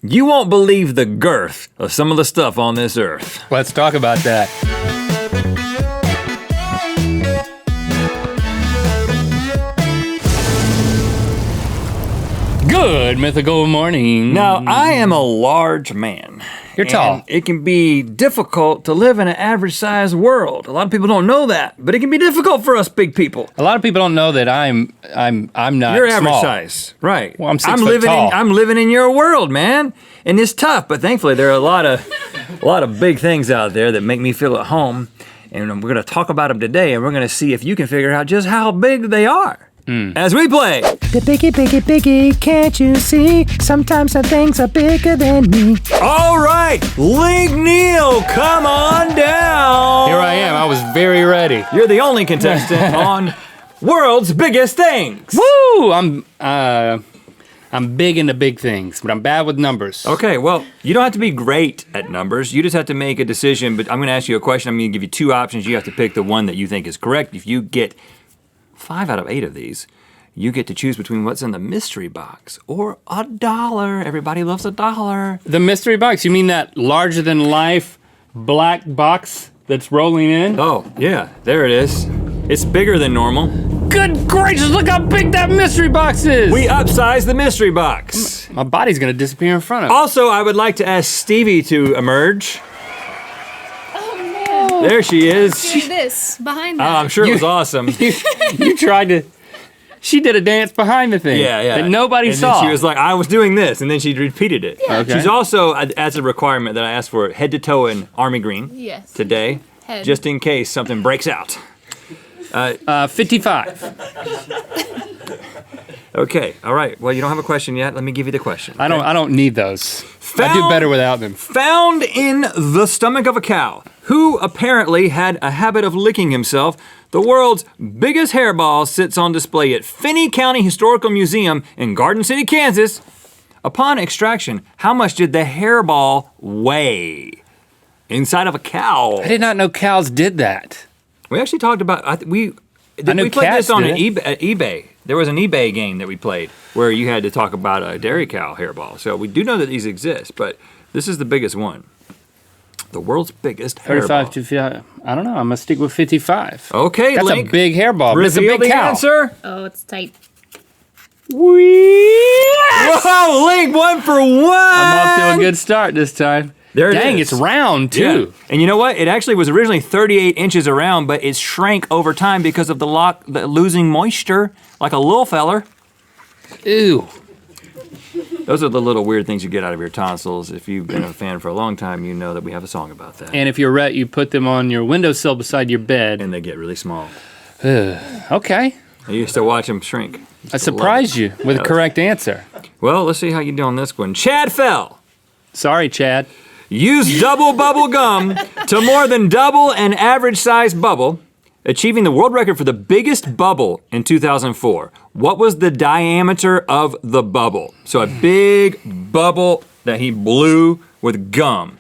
You won't believe the girth of some of the stuff on this earth. Let's talk about that. Good mythical morning. Now, I am a large man. You're tall. And it can be difficult to live in an average-sized world. A lot of people don't know that, but it can be difficult for us big people. A lot of people don't know that I'm not You're average small. size, right? Well, I'm 6 foot tall. I'm living in your world, man, and it's tough. But thankfully, there are a lot of big things out there that make me feel at home, and we're going to talk about them today, and we're going to see if you can figure out just how big they are. As we play. The biggie, can't you see? Sometimes some things are bigger than me. All right, Link Neal, come on down. Here I am. I was very ready. You're the only contestant on World's Biggest Things. Woo! I'm big into big things, but I'm bad with numbers. Okay, well, you don't have to be great at numbers. You just have to make a decision, but I'm going to ask you a question. I'm going to give you two options. You have to pick the one that you think is correct. If you get 5 out of 8 of these, you get to choose between what's in the mystery box or $1. Everybody loves $1. The mystery box? You mean that larger than life black box that's rolling in? Oh, yeah, there it is. It's bigger than normal. Good gracious, look how big that mystery box is! We upsized the mystery box. My body's gonna disappear in front of me. Also, I would like to ask Stevie to emerge. Oh man. There she is. Doing this behind that. I'm sure it was awesome. You tried to... She did a dance behind the thing. Yeah. That nobody and saw. Then she was like, I was doing this, and then she repeated it. Yeah. Okay. She's also, as a requirement that I asked for, head to toe in army green Yes. today, Head. just in case something breaks out. 55. Okay, all right. Well, you don't have a question yet. Let me give you the question. I don't need those. I do better without them. Found in the stomach of a cow, who apparently had a habit of licking himself, the world's biggest hairball sits on display at Finney County Historical Museum in Garden City, Kansas. Upon extraction, how much did the hairball weigh? Inside of a cow. I did not know cows did that. We actually talked about, we knew played cats this on did at eBay. There was an eBay game that we played where you had to talk about a dairy cow hairball. So we do know that these exist, but this is the biggest one. The world's biggest 35 hairball. to 50. I don't know. I'm gonna stick with 55. Okay, That's Link. a big hairball. But it's a Reveal big the cow. answer. Oh, it's tight. Whoa, Link, 1 for 1. I'm off to a good start this time. There it Dang, is. it's round too. Yeah. And you know what? It actually was originally 38 inches around, but it shrank over time because of the losing moisture, like a little feller. Ew. Those are the little weird things you get out of your tonsils. If you've been a fan for a long time, you know that we have a song about that. And if you're Rhett, you put them on your windowsill beside your bed. And they get really small. Okay. I used to watch them shrink. I surprised you with a correct answer. Well, let's see how you do on this one. Chad Fell Sorry, Chad. used double bubble gum to more than double an average size bubble, achieving the world record for the biggest bubble in 2004. What was the diameter of the bubble? So a big bubble that he blew with gum.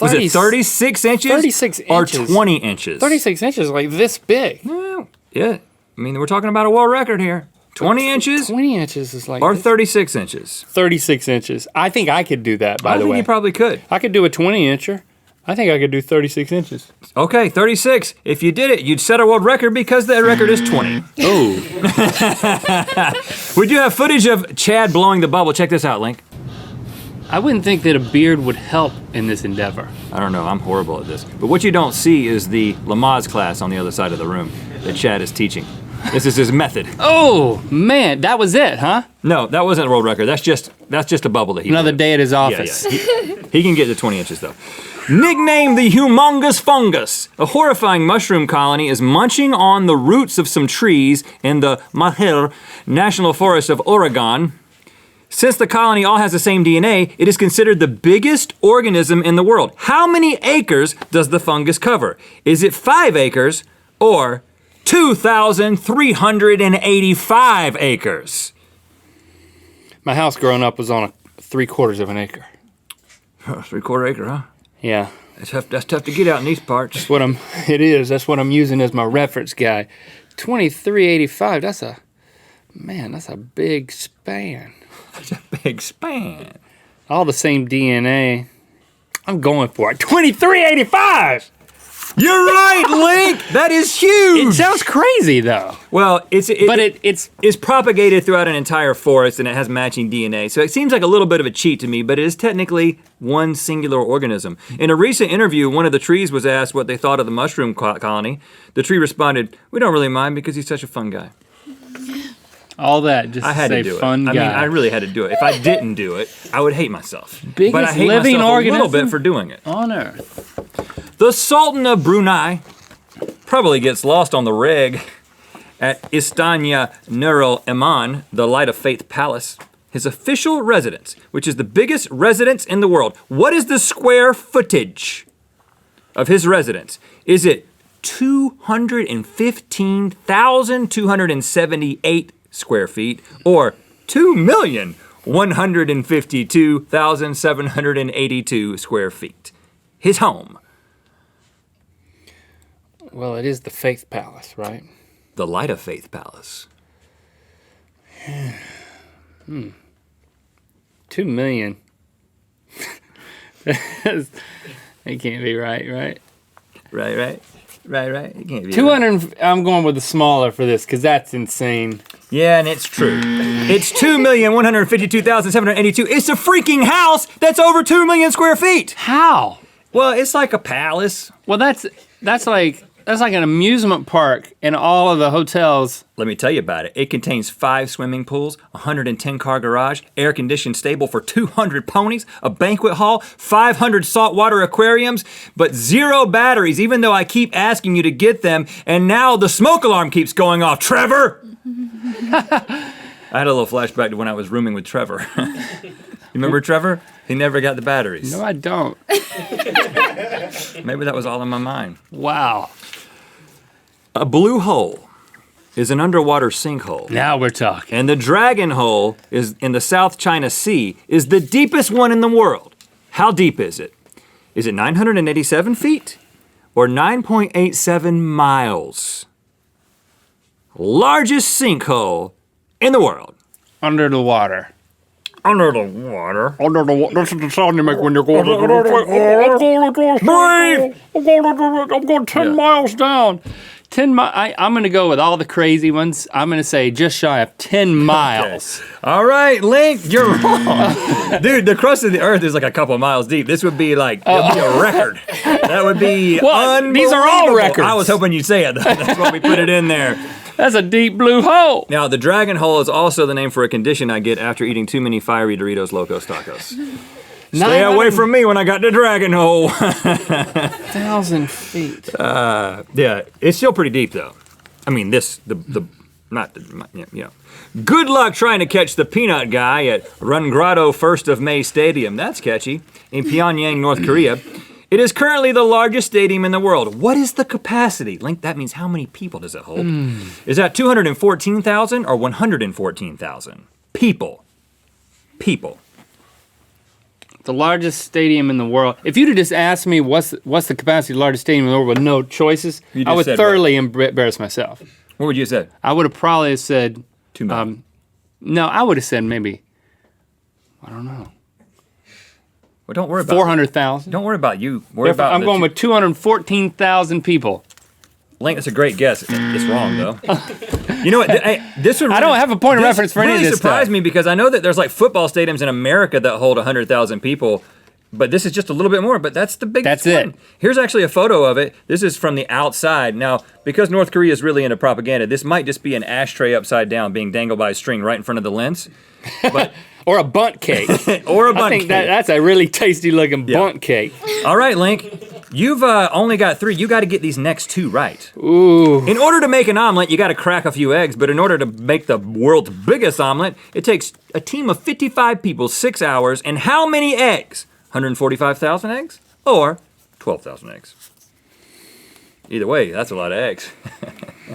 Was it 36 inches? 36 or inches. 20 inches? 36 inches, like this big. Well, yeah. I mean, we're talking about a world record here. 20 inches 20 inches is like or this. 36 inches? 36 inches. I think I could do that, by I the think way. you probably could. I could do a 20-incher. I think I could do 36 inches. Okay, 36. If you did it, you'd set a world record because that record is 20. Oh. We do have footage of Chad blowing the bubble. Check this out, Link. I wouldn't think that a beard would help in this endeavor. I don't know, I'm horrible at this. But what you don't see is the Lamaze class on the other side of the room that Chad is teaching. This is his method. Oh, man, that was it, huh? No, that wasn't a world record. That's just a bubble that he Another blew. day at his Yeah, office. yeah. He can get to 20 inches though. Nicknamed the humongous fungus, a horrifying mushroom colony is munching on the roots of some trees in the Mahir National Forest of Oregon. Since the colony all has the same DNA, it is considered the biggest organism in the world. How many acres does the fungus cover? Is it 5 acres or 2,385 acres? My house growing up was on 3/4 of an acre. 3/4 acre, huh? Yeah, That's tough to get out in these parts. that's what I'm using as my reference guy. 2385, that's a big span. It's a big span. all the same DNA. I'm going for it. 2385. You're right, Link. That is huge. It sounds crazy though. Well, it's propagated throughout an entire forest and it has matching DNA. So it seems like a little bit of a cheat to me, but it is technically one singular organism. In a recent interview, one of the trees was asked what they thought of the mushroom colony. The tree responded, "We don't really mind because he's such a fun guy." all that just I had to say to do fun it. guy. I mean, I really had to do it. If I didn't do it, I would hate myself. Biggest but I hate living myself organism a little bit for doing it. on Earth. The Sultan of Brunei probably gets lost on the reg at Istana Nurul Iman, the Light of Faith Palace, his official residence, which is the biggest residence in the world. What is the square footage of his residence? Is it 215,278 square feet or 2,152,782 square feet? His home. Well, it is the Faith Palace, right? The Light of Faith Palace. 2 million. It can't be right? Right. It can't be 200. I'm going with the smaller for this because that's insane. Yeah, and it's true. It's 2,152,782. It's a freaking house that's over 2 million square feet. How? Well, it's like a palace. Well, that's like an amusement park in all of the hotels. Let me tell you about it. It contains 5 swimming pools, a 110-car garage, air-conditioned stable for 200 ponies, a banquet hall, 500 saltwater aquariums, but 0 batteries, even though I keep asking you to get them, and now the smoke alarm keeps going off. Trevor! I had a little flashback to when I was rooming with Trevor. You remember Trevor? He never got the batteries. No, I don't. Maybe that was all in my mind. Wow. A blue hole is an underwater sinkhole. Now we're talking. And the Dragon Hole is in the South China Sea is the deepest one in the world. How deep is it? Is it 987 feet or 9.87 miles? Largest sinkhole in the world. Under the water. Under the water. Under the water. This is the sound you make when you're going. Breathe! I'm going 10 miles down. 10 miles. I'm going to go with all the crazy ones. I'm going to say just shy of 10 miles. Okay. All right, Link, you're wrong. Dude, the crust of the earth is like a couple miles deep. This would be like, it'd be a record. That would be unbelievable. These are all records. I was hoping you'd say it. That's why we put it in there. That's a deep blue hole. Now, the Dragon Hole is also the name for a condition I get after eating too many fiery Doritos Locos Tacos. Stay away from me when I got the Dragon Hole. 1,000 feet. Yeah, it's still pretty deep though. I mean, Good luck trying to catch the peanut guy at Rungrado 1st of May Stadium. That's catchy. In Pyongyang, North Korea. It is currently the largest stadium in the world. What is the capacity? Link, that means how many people does it hold? Is that 214,000 or 114,000? People. The largest stadium in the world. If you'd have just asked me what's the capacity of the largest stadium in the world with no choices, I would thoroughly embarrass myself. What would you have said? I would have probably said 2 million. No, I would have said maybe, I don't know, Well, don't worry about 400,000. Don't worry about you. Worry about I'm going with 214,000 people. Link, that's a great guess. It's wrong though. You know what? This would. I don't have a point of reference for any of really this surprised stuff. me because I know that there's like football stadiums in America that hold 100,000 people, but this is just a little bit more. But that's the biggest. That's one. it. Here's actually a photo of it. This is from the outside. Now, because North Korea is really into propaganda, this might just be an ashtray upside down being dangled by a string right in front of the lens. But Or a bunt cake. or a bundt I think cake. that's a really tasty looking bunt cake. All right, Link. You've only got 3. You got to get these next 2 right. Ooh. In order to make an omelet, you got to crack a few eggs, but in order to make the world's biggest omelet, it takes a team of 55 people 6 hours, and how many eggs? 145,000 eggs or 12,000 eggs? Either way, that's a lot of eggs.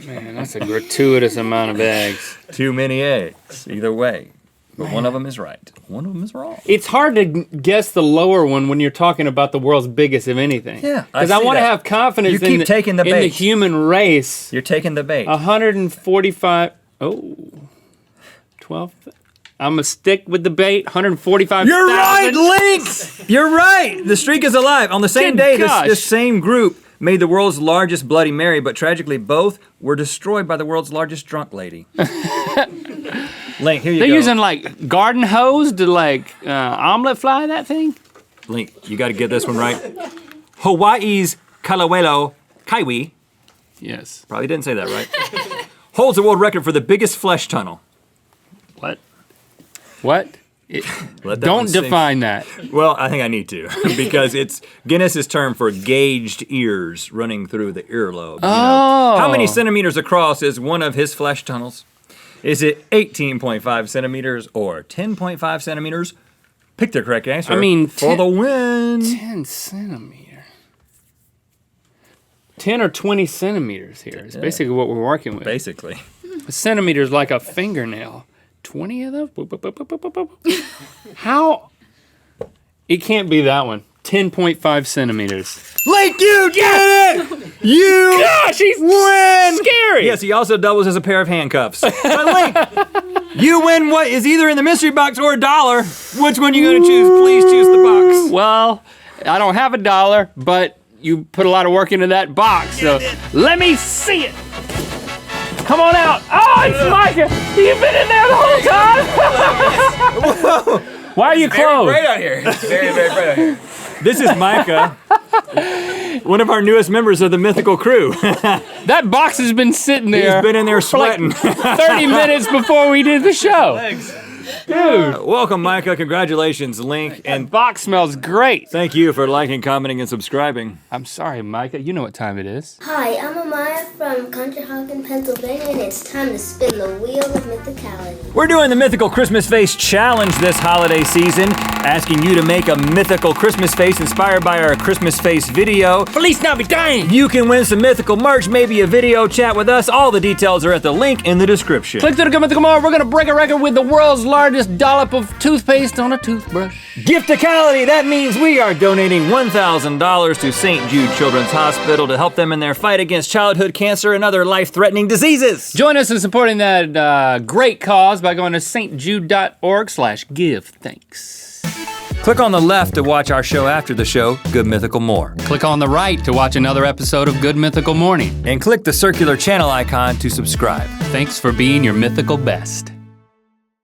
Man, that's a gratuitous amount of eggs. Too many eggs, either way. But one of them is right. One of them is wrong. It's hard to guess the lower one when you're talking about the world's biggest of anything. Yeah, because I see want to that. have confidence You keep taking the in the bait. human race. You're taking the bait. 145. 12. I'm gonna stick with the bait. 145,000. You're right, Link! You're right. The streak is alive. On the same day, this same group made the world's largest Bloody Mary, but tragically both were destroyed by the world's largest drunk lady. Link, here you go. They're using like garden hose to like omelet fly that thing? Link, you gotta get this one right. Hawaii's Kalawelo Kaiwi, Yes. probably didn't say that right, holds the world record for the biggest flesh tunnel. What? Let that one Don't sink. define that. Well, I think I need to, because it's Guinness's term for gauged ears running through the earlobe. You know. How many centimeters across is one of his flesh tunnels? Is it 18.5 centimeters or 10.5 centimeters? Pick the correct answer for the win. 10 centimeter. 10 or 20 centimeters here is basically what we're working with. Basically. A centimeter is like a fingernail. 20 of those? How? It can't be that one. 10.5 centimeters. Link, you did it! You Gosh, he's win! scary! Yes, he also doubles as a pair of handcuffs. But Link, you win what is either in the mystery box or $1. Which one are you gonna choose? Please choose the box. Well, I don't have $1, but you put a lot of work into that box, so let me see it. Come on out. Oh, it's Micah. You've been in there the whole time. Why are you closed? Very bright out here. Very, very bright out here. This is Micah, one of our newest members of the Mythical crew. That box has been sitting there. He's been in there sweating. 30 minutes before we did the show. Dude. Welcome, Micah. Congratulations, Link. And Box smells great. thank you for liking, commenting, and subscribing. I'm sorry, Micah. You know what time it is. Hi, I'm Amaya from Conshohocken, Pennsylvania, and it's time to spin the wheel of mythicality. We're doing the Mythical Christmas Face Challenge this holiday season, asking you to make a mythical Christmas face inspired by our Christmas face video. Feliz Navidad! You can win some mythical merch, maybe a video chat with us. All the details are at the link in the description. Click through the Mythical Morning. We're going to break a record with the world's largest dollop of toothpaste on a toothbrush. Gifticality, that means we are donating $1,000 to St. Jude Children's Hospital to help them in their fight against childhood cancer and other life-threatening diseases. Join us in supporting that great cause by going to stjude.org/give thanks. Click on the left to watch our show after the show, Good Mythical More. Click on the right to watch another episode of Good Mythical Morning. And click the circular channel icon to subscribe. Thanks for being your mythical best.